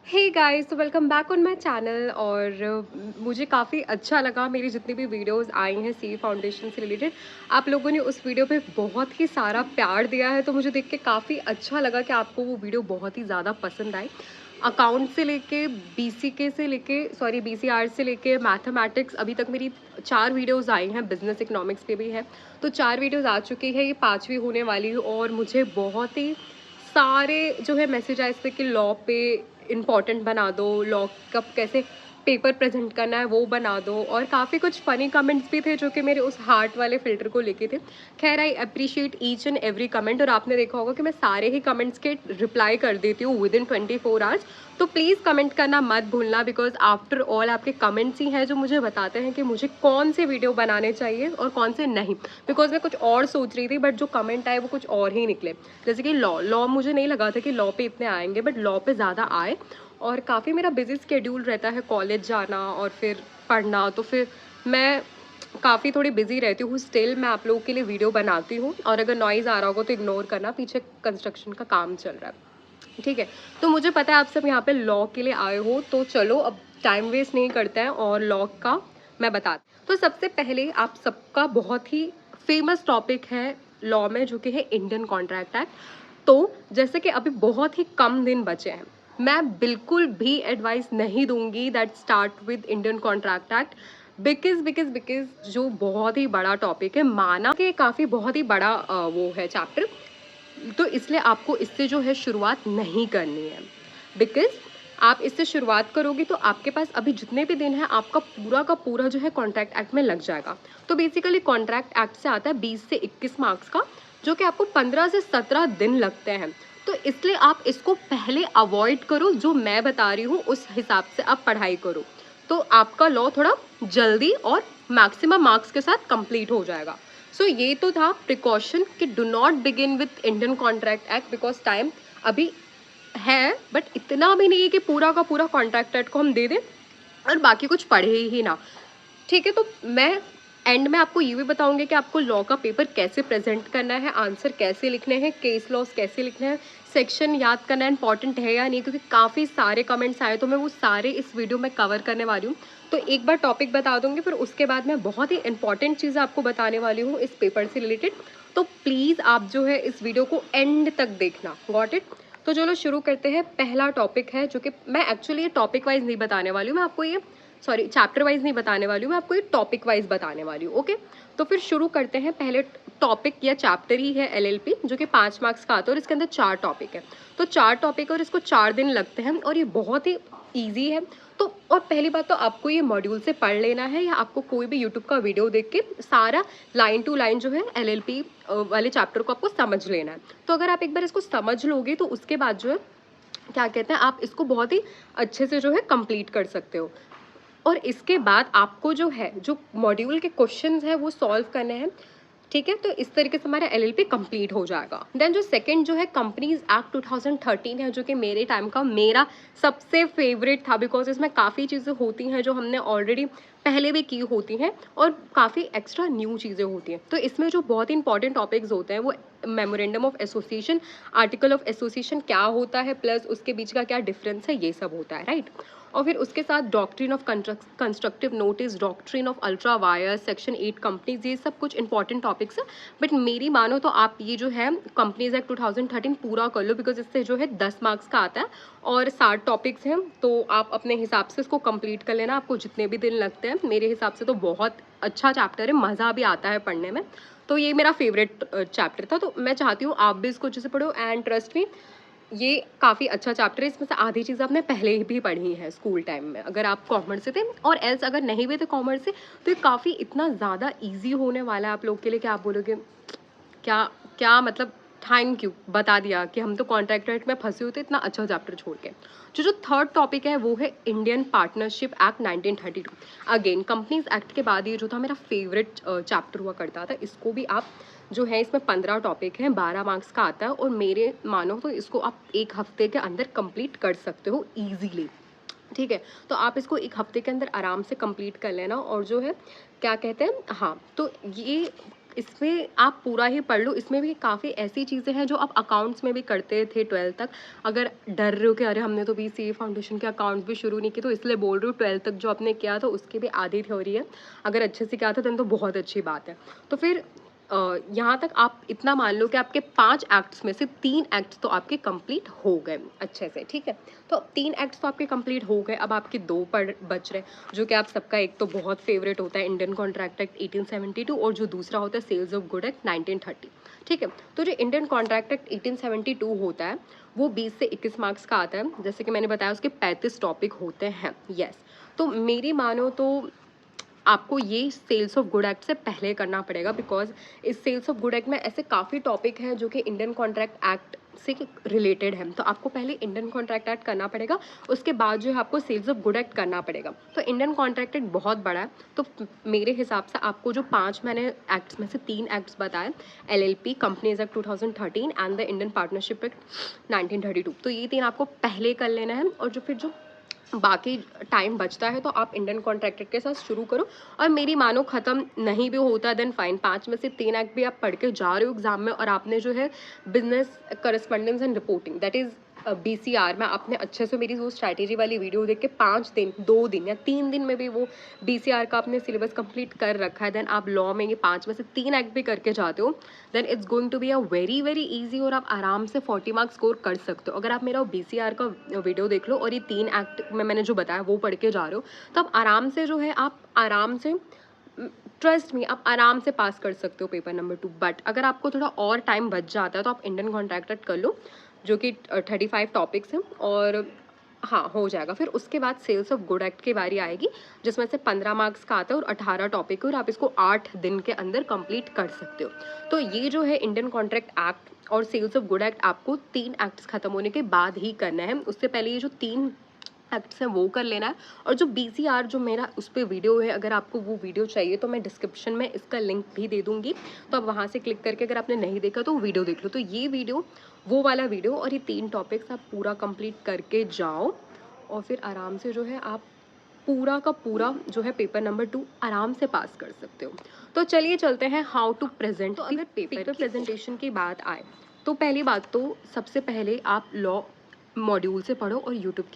Hey guys, तो welcome back on my channel. और मुझे काफ़ी अच्छा लगा, मेरी जितनी भी वीडियोस आई हैं सी फाउंडेशन से रिलेटेड, आप लोगों ने उस वीडियो पे बहुत ही सारा प्यार दिया है। तो मुझे देख के काफ़ी अच्छा लगा कि आपको वो वीडियो बहुत ही ज़्यादा पसंद आई। अकाउंट से लेके बीसीके से लेके बीसीआर से लेके मैथमेटिक्स, अभी तक मेरी 4 वीडियोस आई हैं। बिजनेस इकोनॉमिक्स पे भी है, तो 4 वीडियोस आ चुकी है, ये 5वीं होने वाली है। और मुझे बहुत ही सारे जो है मैसेज आए इस पे कि लॉ पे इम्पॉर्टेंट बना दो, लॉ कब कैसे पेपर प्रेजेंट करना है वो बना दो। और काफ़ी कुछ फ़नी कमेंट्स भी थे जो कि मेरे उस हार्ट वाले फ़िल्टर को लेके थे। खैर, I appreciate each and every comment, और आपने देखा होगा कि मैं सारे ही कमेंट्स के रिप्लाई कर देती हूँ विद इन 24 आवर्स। तो प्लीज़ कमेंट करना मत भूलना, बिकॉज आफ्टर ऑल आपके कमेंट्स ही हैं जो मुझे बताते हैं कि मुझे कौन से वीडियो बनाने चाहिए और कौन से नहीं। बिकॉज मैं कुछ और सोच रही थी, बट जो कमेंट आए वो कुछ और ही निकले। जैसे कि लॉ लॉ मुझे नहीं लगा था कि लॉ पे इतने आएंगे, बट लॉ पे ज़्यादा आए। और काफ़ी मेरा बिजी स्केड्यूल रहता है, कॉलेज जाना और फिर पढ़ना, तो फिर मैं काफ़ी थोड़ी बिजी रहती हूँ। स्टिल मैं आप लोगों के लिए वीडियो बनाती हूँ, और अगर नॉइज़ आ रहा होगा तो इग्नोर करना, पीछे कंस्ट्रक्शन का काम चल रहा है। ठीक है, तो मुझे पता है आप सब यहाँ पे लॉ के लिए आए हो, तो चलो अब टाइम वेस्ट नहीं करते हैं और लॉ का मैं बताती। तो सबसे पहले आप सबका बहुत ही फेमस टॉपिक है लॉ में, जो कि है इंडियन कॉन्ट्रैक्ट एक्ट। तो जैसे कि अभी बहुत ही कम दिन बचे हैं, मैं बिल्कुल भी एडवाइस नहीं दूंगी that start with Indian contract act. Because जो बहुत ही बड़ा टॉपिक है, माना कि काफ़ी बहुत ही बड़ा वो है चैप्टर, तो इसलिए आपको इससे जो है शुरुआत नहीं करनी है। बिकॉज आप इससे शुरुआत करोगी तो आपके पास अभी जितने भी दिन हैं, आपका पूरा का पूरा जो है कॉन्ट्रैक्ट एक्ट में लग जाएगा। तो बेसिकली कॉन्ट्रैक्ट एक्ट से आता है 20 से 21 मार्क्स का, जो कि आपको 15 से 17 दिन लगते हैं। तो इसलिए आप इसको पहले अवॉइड करो, जो मैं बता रही हूँ उस हिसाब से आप पढ़ाई करो, तो आपका लॉ थोड़ा जल्दी और मैक्सिमम मार्क्स के साथ कंप्लीट हो जाएगा। सो ये तो था प्रिकॉशन कि do not begin with Indian contract act, because time अभी है, बट इतना भी नहीं है कि पूरा का पूरा कॉन्ट्रैक्ट एक्ट को हम दे दें और बाकी कुछ पढ़े ही ना। ठीक है, तो मैं एंड में आपको ये भी बताऊंगी कि आपको लॉ का पेपर कैसे प्रेजेंट करना है, आंसर कैसे लिखने हैं, केस लॉस कैसे लिखने हैं, सेक्शन याद करना इंपॉर्टेंट है या नहीं, क्योंकि काफ़ी सारे कमेंट्स आए, तो मैं वो सारे इस वीडियो में कवर करने वाली हूँ। तो एक बार टॉपिक बता दूंगी, फिर उसके बाद मैं बहुत ही इंपॉर्टेंट चीज़ें आपको बताने वाली हूँ इस पेपर से रिलेटेड। तो प्लीज़ आप जो है इस वीडियो को एंड तक देखना। Got it? तो चलो शुरू करते हैं। पहला टॉपिक है, जो कि मैं एक्चुअली ये टॉपिक वाइज नहीं बताने वाली हूँ, मैं आपको ये चैप्टर वाइज नहीं बताने वाली हूँ, मैं आपको ये टॉपिक वाइज बताने वाली हूँ। ओके, तो फिर शुरू करते हैं। पहले टॉपिक या चैप्टर ही है एलएलपी, जो कि 5 मार्क्स का आता है और इसके अंदर 4 टॉपिक है। तो 4 टॉपिक और इसको 4 दिन लगते हैं, और ये बहुत ही ईजी है। तो और पहली बात तो आपको ये मॉड्यूल से पढ़ लेना है, या आपको कोई भी यूट्यूब का वीडियो देख के सारा लाइन टू लाइन जो है एलएलपी वाले चैप्टर को आपको समझ लेना है। तो अगर आप एक बार इसको समझ लोगे, तो उसके बाद जो है क्या कहते हैं, आप इसको बहुत ही अच्छे से जो है कंप्लीट कर सकते हो। और इसके बाद आपको जो है, जो मॉड्यूल के क्वेश्चंस हैं वो सॉल्व करने हैं। ठीक है, तो इस तरीके से हमारा एलएलपी कंप्लीट हो जाएगा। देन जो सेकंड जो है कंपनीज एक्ट 2013 है, जो कि मेरे टाइम का मेरा सबसे फेवरेट था, बिकॉज इसमें काफ़ी चीज़ें होती हैं जो हमने ऑलरेडी पहले भी की होती हैं, और काफ़ी एक्स्ट्रा न्यू चीज़ें होती हैं। तो इसमें जो बहुत इंपॉर्टेंट टॉपिक्स होते हैं वो memorandum of association, article of association क्या होता है, प्लस उसके बीच का क्या डिफरेंस है, ये सब होता है, राइट। और फिर उसके साथ doctrine of constructive notice, doctrine of ultra vires, section 8 companies, ये सब कुछ इंपॉर्टेंट टॉपिक्स है। बट मेरी मानो तो आप ये जो है कंपनीज एक्ट 2013 पूरा कर लो, बिकॉज इससे जो है 10 मार्क्स का आता है और 60 टॉपिक्स हैं। तो आप अपने हिसाब से इसको कंप्लीट कर लेना, आपको जितने भी दिन लगते हैं। मेरे हिसाब से तो बहुत अच्छा चैप्टर है, मज़ा भी आता है पढ़ने में। तो ये मेरा फेवरेट चैप्टर था, तो मैं चाहती हूँ आप भी इसको अच्छे से पढ़ो। एंड ट्रस्ट मी, ये काफ़ी अच्छा चैप्टर है। इसमें से आधी चीज़ आपने पहले ही भी पढ़ी है स्कूल टाइम में, अगर आप कॉमर्स से थे, और एल्स अगर नहीं भी थे कॉमर्स से, तो ये काफ़ी इतना ज़्यादा इजी होने वाला है आप लोग के लिए कि आप बोलोगे क्या क्या मतलब, थैंक यू बता दिया कि हम तो कॉन्ट्रैक्ट में फंसे हुए थे इतना अच्छा चैप्टर छोड़ के। जो थर्ड टॉपिक है वो है Indian partnership act 1932। Again companies act के बाद ये जो था मेरा फेवरेट चैप्टर हुआ करता था। इसको भी आप जो है, इसमें 15 टॉपिक हैं, 12 मार्क्स का आता है, और मेरे मानो तो इसको आप एक हफ्ते के अंदर कंप्लीट कर सकते हो ईजीली। ठीक है, तो आप इसको एक हफ्ते के अंदर आराम से कंप्लीट कर लेना। और जो है क्या कहते हैं, हाँ, तो ये इसमें आप पूरा ही पढ़ लो। इसमें भी काफ़ी ऐसी चीज़ें हैं जो आप अकाउंट्स में भी करते थे 12th तक। अगर डर रहे हो कि अरे हमने तो भी सीए फाउंडेशन के अकाउंट्स भी शुरू नहीं किए, तो इसलिए बोल रही हूँ 12th तक जो आपने किया था उसकी भी आधी थ्योरी है। अगर अच्छे से किया था तो बहुत अच्छी बात है। तो फिर यहाँ तक आप इतना मान लो कि आपके 5 एक्ट्स में से 3 एक्ट्स तो आपके कंप्लीट हो गए अच्छे से, ठीक है। तो 3 एक्ट्स तो आपके कंप्लीट हो गए। अब आपके 2 पढ़ बच रहे, जो कि आप सबका एक तो बहुत फेवरेट होता है इंडियन कॉन्ट्रैक्ट एक्ट 1872 और जो दूसरा होता है सेल्स ऑफ गुड एक्ट 1930, ठीक है। तो जो इंडियन कॉन्ट्रैक्ट एक्ट 1872 होता है वो 20 से 21 मार्क्स का आता है। जैसे कि मैंने बताया उसके 35 टॉपिक होते हैं, यस। तो मेरी मानो तो आपको ये सेल्स ऑफ गुड एक्ट से पहले करना पड़ेगा, बिकॉज इस सेल्स ऑफ गुड एक्ट में ऐसे काफ़ी टॉपिक हैं जो कि इंडियन कॉन्ट्रैक्ट एक्ट से रिलेटेड है। तो आपको पहले इंडियन कॉन्ट्रैक्ट एक्ट करना पड़ेगा, उसके बाद जो है आपको सेल्स ऑफ गुड एक्ट करना पड़ेगा। तो इंडियन कॉन्ट्रैक्ट एक्ट बहुत बड़ा है, तो मेरे हिसाब से आपको जो 5 मैंने एक्ट्स में से 3 एक्ट्स बताए, LLP, companies act 2013 and the Indian partnership act 1932, तो ये 3 आपको पहले कर लेना है। और जो फिर जो बाकी टाइम बचता है तो आप इंडियन कॉन्ट्रैक्टर के साथ शुरू करो। और मेरी मानो ख़त्म नहीं भी होता देन फाइन, 5 में से 3 एक्ट भी आप पढ़ के जा रहे हो एग्जाम में, और आपने जो है business correspondence and reporting that is BCR में आपने अच्छे से मेरी वो स्ट्रैटेजी वाली वीडियो देख के 5 दिन, 2 दिन या 3 दिन में भी वो बीसीआर का आपने सिलेबस कंप्लीट कर रखा है, देन आप लॉ में ये 5 में से 3 एक्ट भी करके जाते हो, then it's going to be a very very easy और आप आराम से 40 मार्क्स स्कोर कर सकते हो। अगर आप मेरा बीसीआर का वीडियो देख लो और ये 3 एक्ट में मैंने जो बताया वो पढ़ के जा रहे हो, तो आप आराम से जो है आप आराम से, ट्रस्ट मी, आप आराम से पास कर सकते हो पेपर नंबर 2। बट अगर आपको थोड़ा और टाइम बच जाता है तो आप इंडियन कॉन्ट्रैक्ट एक्ट कर लो, जो कि 35 टॉपिक्स हैं, और हाँ हो जाएगा। फिर उसके बाद सेल्स ऑफ गुड एक्ट की बारी आएगी, जिसमें से 15 मार्क्स का आता है और 18 टॉपिक है, और आप इसको 8 दिन के अंदर कंप्लीट कर सकते हो। तो ये जो है इंडियन कॉन्ट्रैक्ट एक्ट और सेल्स ऑफ गुड एक्ट आपको 3 एक्ट्स खत्म होने के बाद ही करना है। उससे पहले ये जो 3 एक्ट्स हैं वो कर लेना है। और जो बीसीआर जो मेरा उस पर वीडियो है, अगर आपको वो वीडियो चाहिए तो मैं डिस्क्रिप्शन में इसका लिंक भी दे दूंगी, तो आप वहाँ से क्लिक करके अगर आपने नहीं देखा तो वीडियो देख लो। तो ये वीडियो वो वाला वीडियो और ये 3 टॉपिक्स आप पूरा कंप्लीट करके जाओ, और फिर आराम से जो है आप पूरा का पूरा जो है पेपर नंबर 2 आराम से पास कर सकते हो। तो चलिए चलते हैं हाउ टू प्रेजेंट। तो अगर पेपर प्रेजेंटेशन की बात आए तो पहली बात तो सबसे पहले आप लॉ मॉड्यूल से पढ़ो और यूट्यूब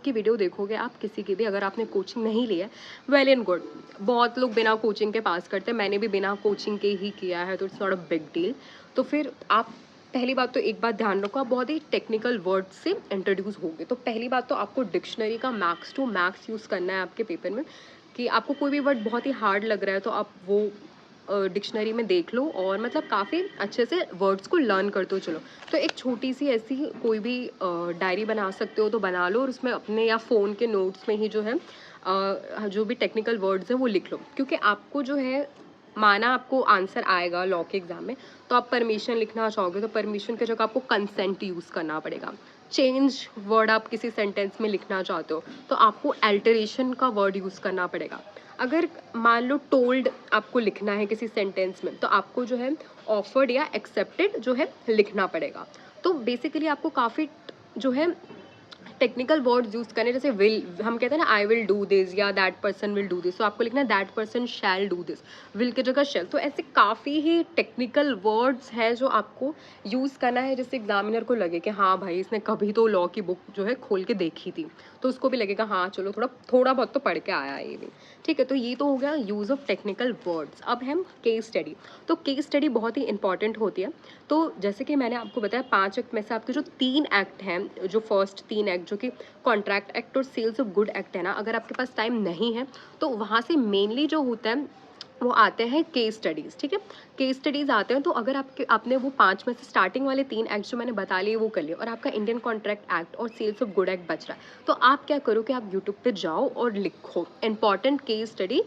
की वीडियो देखोगे आप किसी की भी, अगर आपने कोचिंग नहीं लिया, वेल एंड गुड। बहुत लोग बिना कोचिंग के पास करते हैं, मैंने भी बिना कोचिंग के ही किया है, तो it's not a big deal. तो फिर आप पहली बात तो एक बात ध्यान रखो, आप बहुत ही टेक्निकल वर्ड से इंट्रोड्यूस होगे। तो पहली बात तो आपको डिक्शनरी का मैक्स टू मैक्स यूज़ करना है आपके पेपर में, कि आपको कोई भी वर्ड बहुत ही हार्ड लग रहा है तो आप वो डिक्शनरी में देख लो, और मतलब काफ़ी अच्छे से वर्ड्स को लर्न करते हो चलो। तो एक छोटी सी ऐसी कोई भी डायरी बना सकते हो तो बना लो, और उसमें अपने या फ़ोन के नोट्स में ही जो है जो भी टेक्निकल वर्ड्स हैं वो लिख लो। क्योंकि आपको जो है, माना आपको आंसर आएगा लॉ के एग्जाम में, तो आप परमिशन लिखना चाहोगे तो परमिशन की जगह आपको कंसेंट यूज़ करना पड़ेगा। चेंज वर्ड आप किसी सेंटेंस में लिखना चाहते हो तो आपको अल्टरेशन का वर्ड यूज़ करना पड़ेगा। अगर मान लो टोल्ड आपको लिखना है किसी सेंटेंस में, तो आपको जो है ऑफर्ड या एक्सेप्टेड जो है लिखना पड़ेगा। तो बेसिकली आपको काफ़ी जो है टेक्निकल वर्ड्स यूज करने, जैसे विल, हम कहते हैं ना आई विल डू दिस या that person will do this, तो आपको लिखना है that person shall do this, will की जगह शैल। तो ऐसे काफ़ी ही टेक्निकल वर्ड्स हैं जो आपको यूज़ करना है, जिससे एग्जामिनर को लगे कि हाँ भाई इसने कभी तो लॉ की बुक जो है खोल के देखी थी, तो उसको भी लगेगा हाँ चलो थोड़ा बहुत तो पढ़ के आया है ये भी, ठीक है। तो ये तो हो गया यूज़ ऑफ टेक्निकल वर्ड्स। अब है केस स्टडी। तो केस स्टडी बहुत ही इंपॉर्टेंट होती है। तो जैसे कि मैंने आपको बताया 5 एक्ट में से आपके जो 3 एक्ट हैं, जो फर्स्ट 3 एक्ट जो कि कॉन्ट्रैक्ट एक्ट और सेल्स ऑफ गुड एक्ट है ना, अगर आपके पास टाइम नहीं है तो वहाँ से मेनली जो होता है वो आते हैं केस स्टडीज़, ठीक है। केस स्टडीज़ आते हैं, तो अगर आपने वो 5 में से स्टार्टिंग वाले 3 एक्ट जो मैंने बता लिए वो कर लिए, और आपका इंडियन कॉन्ट्रैक्ट एक्ट और सेल्स ऑफ गुड एक्ट बच रहा है, तो आप क्या करो कि आप यूट्यूब पे जाओ और लिखो important case study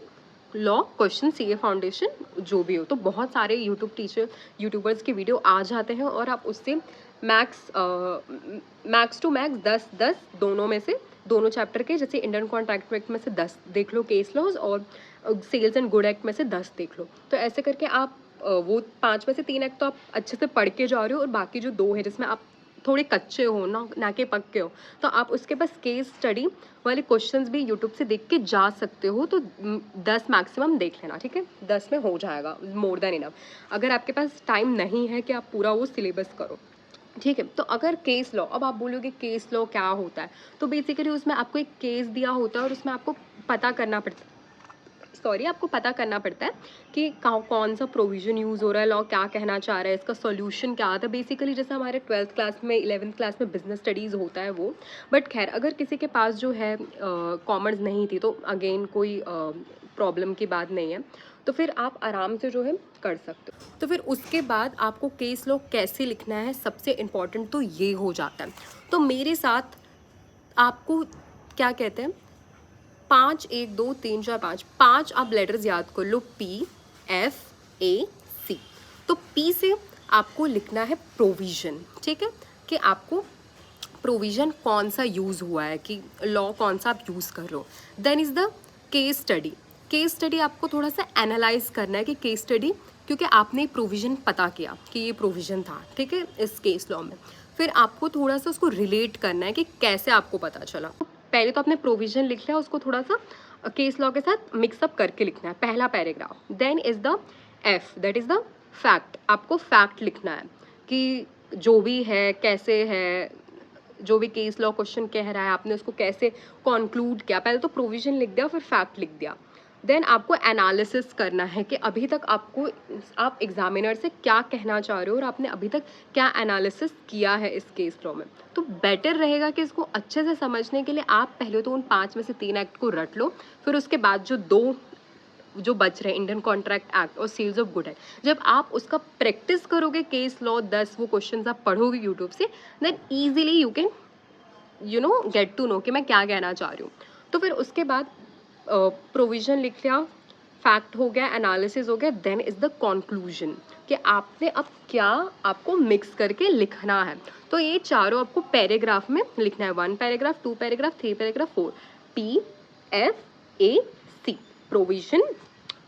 law question CA foundation जो भी हो। तो बहुत सारे यूट्यूबर्स के वीडियो आ जाते हैं, और आप उससे मैक्स टू मैक्स 10 दोनों में से, दोनों चैप्टर के, जैसे इंडियन कॉन्ट्रैक्ट एक्ट में से 10 देख लो केस लॉज, और सेल्स एंड गुड एक्ट में से 10 देख लो। तो ऐसे करके आप वो 5 में से 3 एक्ट तो आप अच्छे से पढ़ के जा रहे हो, और बाकी जो 2 है जिसमें आप थोड़े कच्चे हो ना कि पक्के हो, तो आप उसके पास केस स्टडी वाले क्वेश्चंस भी यूट्यूब से देख के जा सकते हो। तो 10 मैक्सिमम देख लेना, ठीक है, 10 में हो जाएगा, मोर देन इनफ। अगर आपके पास टाइम नहीं है कि आप पूरा वो सिलेबस करो, ठीक है। तो अगर केस लॉ, अब आप बोलोगे केस लॉ क्या होता है, तो बेसिकली उसमें आपको एक केस दिया होता है और उसमें आपको पता करना पड़ता है, आपको पता करना पड़ता है कि कौन सा प्रोविजन यूज़ हो रहा है, लॉ क्या कहना चाह रहा है, इसका सॉल्यूशन क्या आता है। बेसिकली जैसे हमारे 12th क्लास में 11th क्लास में बिजनेस स्टडीज़ होता है वो। बट खैर, अगर किसी के पास जो है कॉमर्स नहीं थी, तो अगेन कोई प्रॉब्लम की बात नहीं है, तो फिर आप आराम से जो है कर सकते हो। तो फिर उसके बाद आपको केस लॉ कैसे लिखना है, सबसे इम्पॉर्टेंट तो ये हो जाता है। तो मेरे साथ आपको क्या कहते हैं, 5 1 2 3 4 5 आप लेटर्स याद कर लो, PFAC। तो P से आपको लिखना है प्रोविजन, ठीक है, कि आपको प्रोविजन कौन सा यूज़ हुआ है, कि लॉ कौन सा आप यूज़ कर रहे हो। Then is the case study. Case study आपको थोड़ा सा एनालाइज करना है कि केस स्टडी, क्योंकि आपने प्रोविजन पता किया कि ये प्रोविजन था, ठीक है, इस केस लॉ में। फिर आपको थोड़ा सा उसको रिलेट करना है कि कैसे आपको पता चला। पहले तो आपने प्रोविजन लिख लिया, उसको थोड़ा सा केस लॉ के साथ मिक्सअप करके लिखना है, पहला paragraph. Then is the F, that is the fact. आपको फैक्ट लिखना है कि जो भी है, कैसे है, जो भी केस लॉ क्वेश्चन कह रहा है आपने उसको कैसे कॉन्क्लूड किया। पहले तो प्रोविजन लिख दिया, फिर फैक्ट लिख दिया। देन आपको एनालिसिस करना है कि अभी तक आप एग्जामिनर से क्या कहना चाह रहे हो और आपने अभी तक क्या एनालिसिस किया है इस केस लॉ में। तो बेटर रहेगा कि इसको अच्छे से समझने के लिए आप पहले तो उन 5 में से 3 एक्ट को रट लो, फिर उसके बाद जो 2 जो बच रहे, इंडियन कॉन्ट्रैक्ट एक्ट और सेल्स ऑफ गुड एक्ट, जब आप उसका प्रैक्टिस करोगे, केस लॉ 10 वो क्वेश्चंस आप पढ़ोगे यूट्यूब से, then easily you can get to know कि मैं क्या कहना चाह रही हूँ। तो फिर उसके बाद प्रोविजन लिख लिया, फैक्ट हो गया, एनालिसिस हो गया, देन इज द कंक्लूजन कि आपने अब क्या आपको मिक्स करके लिखना है। तो ये चारों आपको पैराग्राफ में लिखना है, 1 paragraph, 2 paragraph, 3 paragraph, 4। PFAC, provision,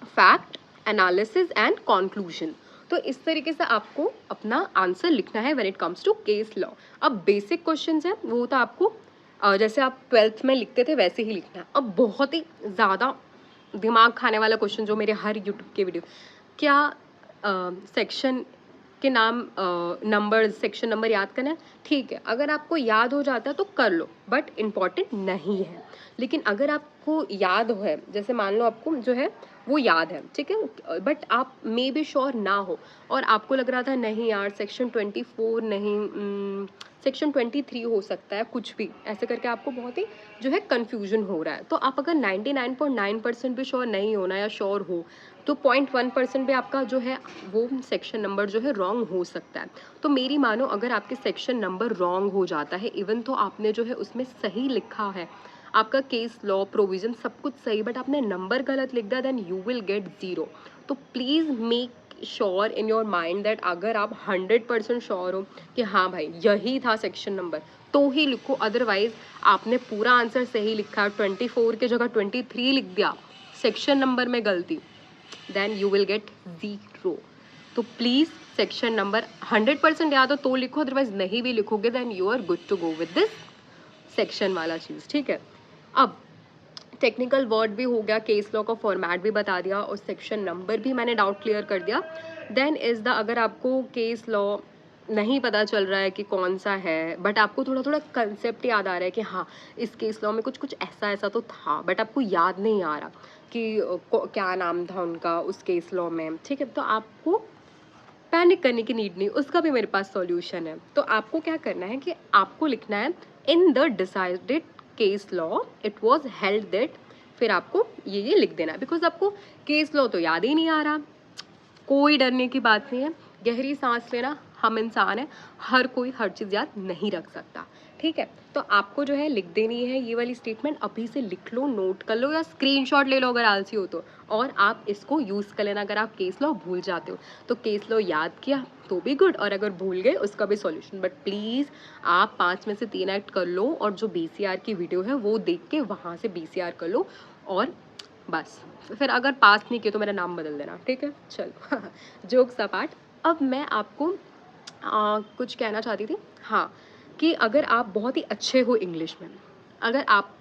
fact, analysis and conclusion. तो इस तरीके से आपको अपना आंसर लिखना है when it comes to case law. अब बेसिक क्वेश्चंस है वो तो आपको जैसे आप 12th में लिखते थे वैसे ही लिखना है। अब बहुत ही ज़्यादा दिमाग खाने वाला क्वेश्चन जो मेरे हर यूट्यूब के वीडियो, क्या सेक्शन के नाम नंबर, सेक्शन नंबर याद करना है, ठीक है, अगर आपको याद हो जाता है तो कर लो, बट इम्पॉर्टेंट नहीं है। लेकिन अगर आपको याद है, जैसे मान लो आपको जो है वो याद है, ठीक है, बट आप मे बी श्योर ना हो और आपको लग रहा था नहीं यार सेक्शन 24 नहीं, सेक्शन 23 हो सकता है, कुछ भी ऐसे करके आपको बहुत ही जो है कन्फ्यूजन हो रहा है। तो आप अगर 99.9% भी श्योर नहीं होना या श्योर हो, तो 0.1% भी आपका जो है वो सेक्शन नंबर जो है रॉन्ग हो सकता है। तो मेरी मानो अगर आपके सेक्शन नंबर रॉन्ग हो जाता है, इवन तो आपने जो है उसमें सही लिखा है, आपका केस लॉ प्रोविजन सब कुछ सही, बट आपने नंबर गलत लिख दिया, देन यू विल गेट 0। तो please make sure in your mind that अगर आप 100% श्योर हो कि हाँ भाई यही था सेक्शन नंबर, तो ही लिखो। अदरवाइज आपने पूरा आंसर सही लिखा, 24 की जगह 23 लिख दिया, सेक्शन नंबर में गलती, देन यू विल गेट 0। तो प्लीज़ सेक्शन नंबर 100% याद हो तो लिखो, अदरवाइज नहीं भी लिखोगे then you are good to go with this section वाला चीज़, ठीक है। अब टेक्निकल वर्ड भी हो गया, केस लॉ का फॉर्मेट भी बता दिया और सेक्शन नंबर भी मैंने डाउट क्लियर कर दिया। देन इज़ द, अगर आपको केस लॉ नहीं पता चल रहा है कि कौन सा है, बट आपको थोड़ा थोड़ा कंसेप्ट याद आ रहा है कि हाँ इस केस लॉ में कुछ कुछ ऐसा ऐसा तो था, बट आपको याद नहीं आ रहा कि क्या नाम था उनका उस केस लॉ में, ठीक है, तो आपको पैनिक करने की नीड नहीं, उसका भी मेरे पास सॉल्यूशन है। तो आपको क्या करना है कि आपको लिखना है in the decided case law it was held that, फिर आपको ये लिख देना है, बिकॉज आपको केस लॉ तो याद ही नहीं आ रहा। कोई डरने की बात नहीं है, गहरी सांस लेना, हम इंसान हैं, हर कोई हर चीज़ याद नहीं रख सकता, ठीक है। तो आपको जो है लिख देनी है ये वाली स्टेटमेंट, अभी से लिख लो, नोट कर लो या स्क्रीनशॉट ले लो अगर आलसी हो तो, और आप इसको यूज़ कर लेना। अगर आप केस लॉ भूल जाते हो तो केस लॉ याद किया तो भी गुड, और अगर भूल गए उसका भी सॉल्यूशन। बट प्लीज़ आप 5 में से 3 एक्ट कर लो और जो BCR की वीडियो है वो देख के वहाँ से BCR कर लो, और बस फिर अगर पास नहीं किया तो मेरा नाम बदल देना, ठीक है। चलो जोक्स अपार्ट, अब मैं आपको कुछ कहना चाहती थी, हाँ, कि अगर आप बहुत ही अच्छे हो इंग्लिश में, अगर आप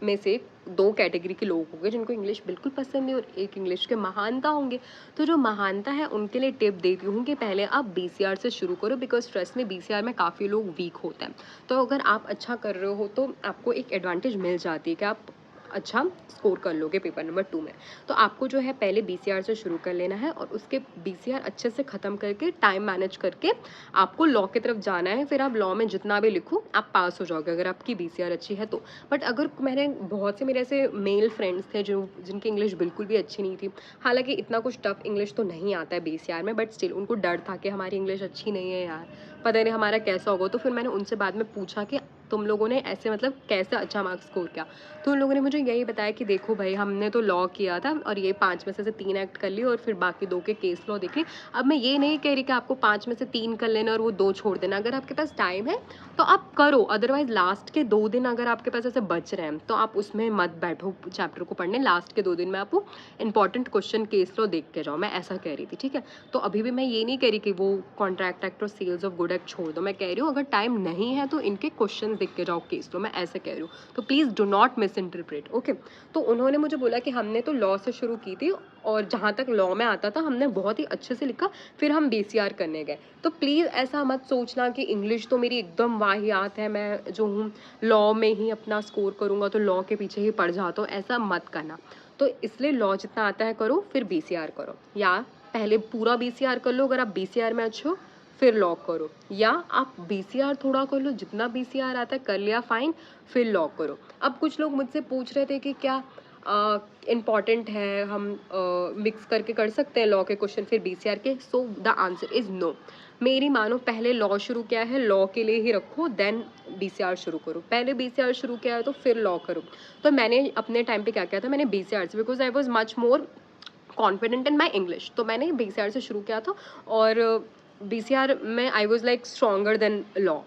में से 2 कैटेगरी के लोग होंगे जिनको इंग्लिश बिल्कुल पसंद नहीं और एक इंग्लिश के महानता होंगे, तो जो महानता है उनके लिए टिप देती हूँ कि पहले आप बीसीआर से शुरू करो, बिकॉज़ ट्रस्ट में बीसीआर में काफ़ी लोग वीक होते हैं। तो अगर आप अच्छा कर रहे हो तो आपको एक एडवांटेज मिल जाती है कि आप अच्छा स्कोर कर लोगे पेपर नंबर 2 में। तो आपको जो है पहले बीसीआर से शुरू कर लेना है और उसके बीसीआर अच्छे से ख़त्म करके टाइम मैनेज करके आपको लॉ की तरफ जाना है। फिर आप लॉ में जितना भी लिखो आप पास हो जाओगे अगर आपकी बीसीआर अच्छी है तो। बट अगर मैंने बहुत से मेरे ऐसे मेल फ्रेंड्स थे जो जिनकी इंग्लिश बिल्कुल भी अच्छी नहीं थी, हालाँकि इतना कुछ टफ इंग्लिश तो नहीं आता है बीसीआर में, बट स्टिल उनको डर था कि हमारी इंग्लिश अच्छी नहीं है यार, पता नहीं हमारा कैसा होगा। तो फिर मैंने उनसे बाद में पूछा कि तुम लोगों ने ऐसे मतलब कैसे अच्छा मार्क्स स्कोर किया? तो उन लोगों ने मुझे यही बताया कि देखो भाई, हमने तो लॉ किया था और ये 5 में से 3 एक्ट कर लिए और फिर बाकी 2 के केस लॉ देख लिए। अब मैं ये नहीं कह रही कि आपको 5 में से 3 कर लेना और वो 2 छोड़ देना। अगर आपके पास टाइम है तो आप करो, अदरवाइज़ लास्ट के 2 दिन अगर आपके पास ऐसे बच रहे हैं तो आप उसमें मत बैठो चैप्टर को पढ़ने। लास्ट के 2 दिन में आप इंपॉर्टेंट क्वेश्चन केस लॉ देख के जाओ, मैं ऐसा कह रही थी, ठीक है? तो अभी भी मैं ये नहीं कह रही कि वो कॉन्ट्रैक्ट एक्ट और सेल्स ऑफ गुड एक्ट छोड़ दो। मैं कह रही हूँ अगर टाइम नहीं है तो इनके क्वेश्चन देख के जाओ केस लॉ, मैं ऐसे कह रही हूँ। तो please do not miss interpret, okay? तो उन्होंने मुझे बोला कि हमने तो लॉ से शुरू की थी और जहाँ तक लॉ में आता था हमने बहुत ही अच्छे से लिखा, फिर हम बीसीआर करने गए। तो प्लीज़ ऐसा मत सोचना कि इंग्लिश तो मेरी एकदम वाहियात है, मैं जो हूँ लॉ में ही अपना स्कोर करूँगा तो लॉ के पीछे ही पड़ जाता हूँ, ऐसा मत करना। तो इसलिए लॉ जितना आता है करो, फिर बीसीआर करो, या पहले पूरा बीसीआर कर लो अगर आप बीसीआर में अच्छे हो, फिर लॉ करो, या आप बीसीआर थोड़ा कर लो, जितना बीसीआर आता है कर लिया फाइन, फिर लॉ करो। अब कुछ लोग मुझसे पूछ रहे थे कि क्या इम्पॉर्टेंट है, हम मिक्स करके कर सकते हैं लॉ के क्वेश्चन फिर बीसीआर के? So the answer is no. मेरी मानो, पहले लॉ शुरू किया है, लॉ के लिए ही रखो, देन बीसीआर शुरू करो। पहले बीसीआर शुरू किया है तो फिर लॉ करो। तो मैंने अपने टाइम पे क्या किया था, मैंने बीसीआर से, because I was much more confident in my English, तो मैंने बीसीआर से शुरू किया था और बीसीआर में I was like stronger than law.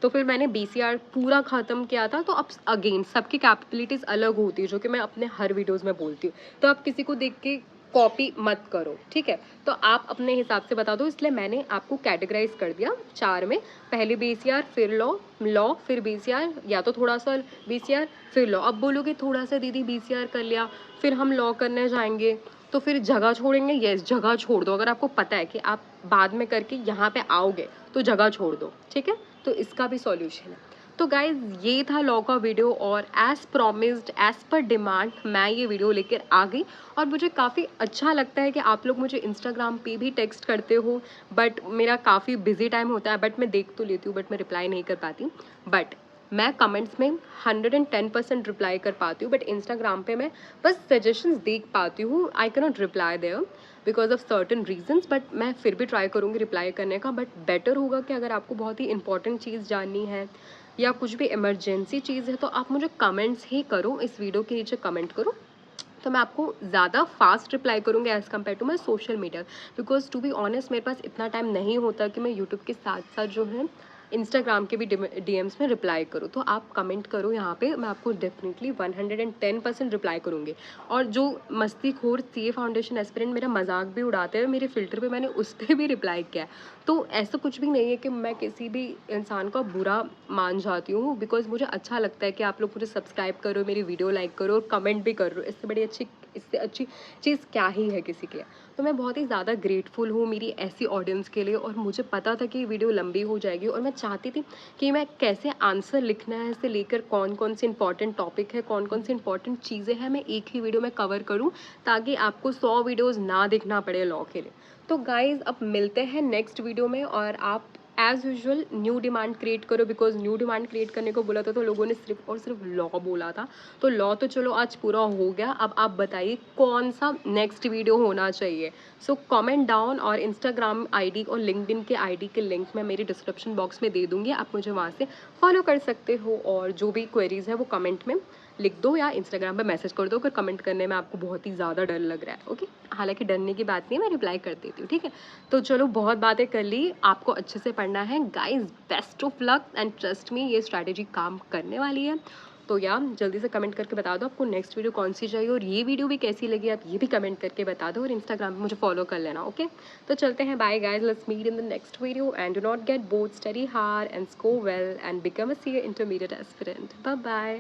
तो फिर मैंने बीसीआर पूरा ख़त्म किया था। तो अब अगेन सबकी कैपेबिलिटीज़ अलग होती है, जो कि मैं अपने हर वीडियोज़ में बोलती हूँ। तो आप किसी को देख के कॉपी मत करो, ठीक है? तो आप अपने हिसाब से बता दो, इसलिए मैंने आपको कैटेगराइज कर दिया 4 में। पहले बीसीआर, फिर लॉ, लॉ फिर बीसीआर, या तो थोड़ा सा बीसीआर फिर लॉ। अब बोलोगे थोड़ा सा दीदी बीसीआर कर लिया फिर हम लॉ करने जाएंगे तो फिर जगह छोड़ेंगे? यस, जगह छोड़ दो। अगर आपको पता है कि आप बाद में करके यहाँ पे आओगे तो जगह छोड़ दो, ठीक है? तो इसका भी सॉल्यूशन है। तो गाइज ये था लॉ का वीडियो और as promised, as per demand मैं ये वीडियो लेकर आ गई। और मुझे काफ़ी अच्छा लगता है कि आप लोग मुझे इंस्टाग्राम पे भी टेक्स्ट करते हो, बट मेरा काफ़ी बिजी टाइम होता है, बट मैं देख तो लेती हूँ, बट मैं रिप्लाई नहीं कर पाती। बट मैं कमेंट्स में 110% रिप्लाई कर पाती हूँ, बट इंस्टाग्राम पे मैं बस सजेशंस देख पाती हूँ। I can not reply there because of certain reasons, but मैं फिर भी ट्राई करूँगी रिप्लाई करने का। बट बेटर होगा कि अगर आपको बहुत ही इंपॉर्टेंट चीज़ जाननी है या कुछ भी इमरजेंसी चीज़ है तो आप मुझे कमेंट्स ही करो, इस वीडियो के नीचे कमेंट करो, तो मैं आपको ज़्यादा फास्ट रिप्लाई करूँगी as compare to my social media. Because to be honest मेरे पास इतना टाइम नहीं होता कि मैं यूट्यूब के साथ साथ जो है इंस्टाग्राम के भी डीएम्स में रिप्लाई करूँ। तो आप कमेंट करो यहाँ पे, मैं आपको डेफिनेटली 110% रिप्लाई करूँगी। और जो मस्तीखोर सीए फाउंडेशन एस्पिरेंट मेरा मजाक भी उड़ाते हैं मेरे फिल्टर पे, मैंने उस पर भी रिप्लाई किया है। तो ऐसा कुछ भी नहीं है कि मैं किसी भी इंसान का बुरा मान जाती हूँ, बिकॉज मुझे अच्छा लगता है कि आप लोग मुझे सब्सक्राइब करो, मेरी वीडियो लाइक करो और कमेंट भी करो। इससे अच्छी चीज़ क्या ही है किसी के लिए। तो मैं बहुत ही ज़्यादा ग्रेटफुल हूँ मेरी ऐसी ऑडियंस के लिए। और मुझे पता था कि ये वीडियो लंबी हो जाएगी और मैं चाहती थी कि मैं कैसे आंसर लिखना है से लेकर कौन कौन से इंपॉर्टेंट टॉपिक है, कौन कौन सी इंपॉर्टेंट चीज़ें हैं, मैं एक ही वीडियो में कवर करूँ, ताकि आपको 100 वीडियोज़ ना देखना पड़े लॉ के लिए। तो गाइज़ अब मिलते हैं नेक्स्ट वीडियो में, और आप as usual new demand create करो, बिकॉज न्यू डिमांड क्रिएट करने को बोला था तो लोगों ने सिर्फ और सिर्फ लॉ बोला था। तो लॉ तो चलो आज पूरा हो गया, अब आप बताइए कौन सा नेक्स्ट वीडियो होना चाहिए। सो कमेंट डाउन, और इंस्टाग्राम आईडी और लिंक्डइन के आईडी के लिंक मैं मेरी डिस्क्रिप्शन बॉक्स में दे दूंगी, आप मुझे वहाँ से फॉलो कर सकते हो। और जो भी क्वेरीज है वो कमेंट में लिख दो या इंस्टाग्राम पे मैसेज कर दो अगर कमेंट करने में आपको बहुत ही ज़्यादा डर लग रहा है, ओके? हालांकि डरने की बात नहीं है, मैं रिप्लाई कर देती हूँ, ठीक है? तो चलो बहुत बातें कर ली, आपको अच्छे से पढ़ना है guys. Best of luck and trust me, ये स्ट्रैटेजी काम करने वाली है। तो या जल्दी से कमेंट करके बता दो आपको नेक्स्ट वीडियो कौन सी चाहिए, और ये वीडियो भी कैसी लगी आप ये भी कमेंट करके बता दो, और इंस्टाग्राम पे मुझे फॉलो कर लेना। ओके, तो चलते हैं, bye guys, let's meet in the next video and do not get bored, study hard and score well and become a CA intermediate aspirant. Bye bye.